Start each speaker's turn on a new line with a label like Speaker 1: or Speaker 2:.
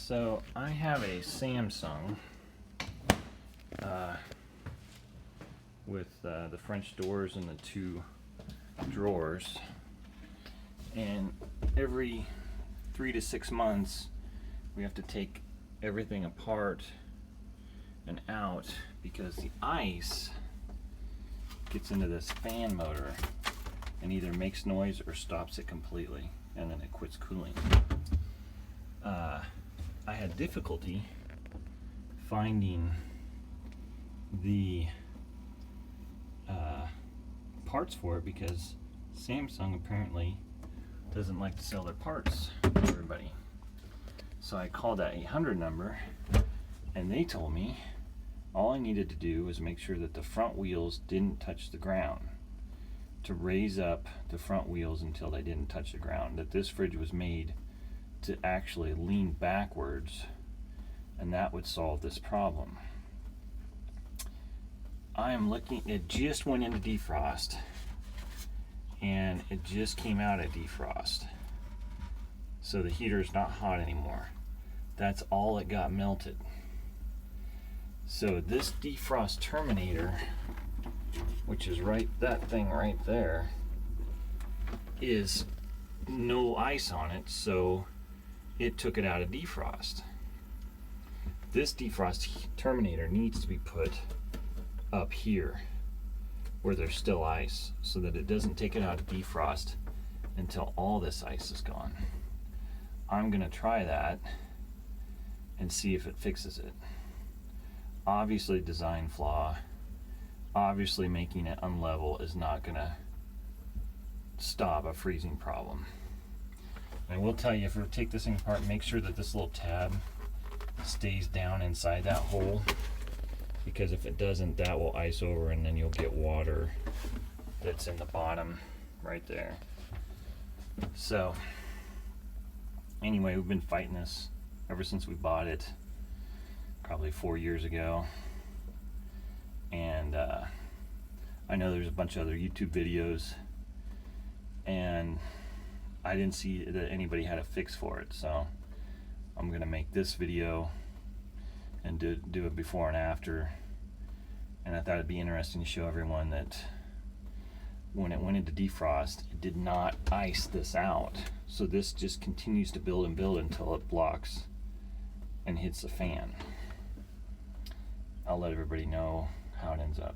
Speaker 1: So I have a Samsung with the French doors and the 2 drawers, and every 3 to 6 months we have to take everything apart and out because the ice gets into this fan motor and either makes noise or stops it completely, and then it quits cooling. I had difficulty finding the parts for it because Samsung apparently doesn't like to sell their parts to everybody. So I called that 800 number, and they told me all I needed to do was make sure that the front wheels didn't touch the ground, to raise up the front wheels until they didn't touch the ground, that this fridge was made to actually lean backwards, and that would solve this problem. I am looking, it just went into defrost, and it just came out of defrost. So the heater is not hot anymore. That's all it got melted. So this defrost terminator, which is that thing right there, is no ice on it, so it took it out of defrost. This defrost terminator needs to be put up here where there's still ice so that it doesn't take it out of defrost until all this ice is gone. I'm gonna try that and see if it fixes it. Obviously design flaw, obviously making it unlevel is not gonna stop a freezing problem. I will tell you, if you take this thing apart, make sure that this little tab stays down inside that hole, because if it doesn't, that will ice over and then you'll get water that's in the bottom right there. So anyway, we've been fighting this ever since we bought it, probably 4 years ago, and I know there's a bunch of other YouTube videos, and I didn't see that anybody had a fix for it, so I'm gonna make this video and do a before and after. And I thought it'd be interesting to show everyone that when it went into defrost, it did not ice this out, so this just continues to build and build until it blocks and hits the fan. I'll let everybody know how it ends up.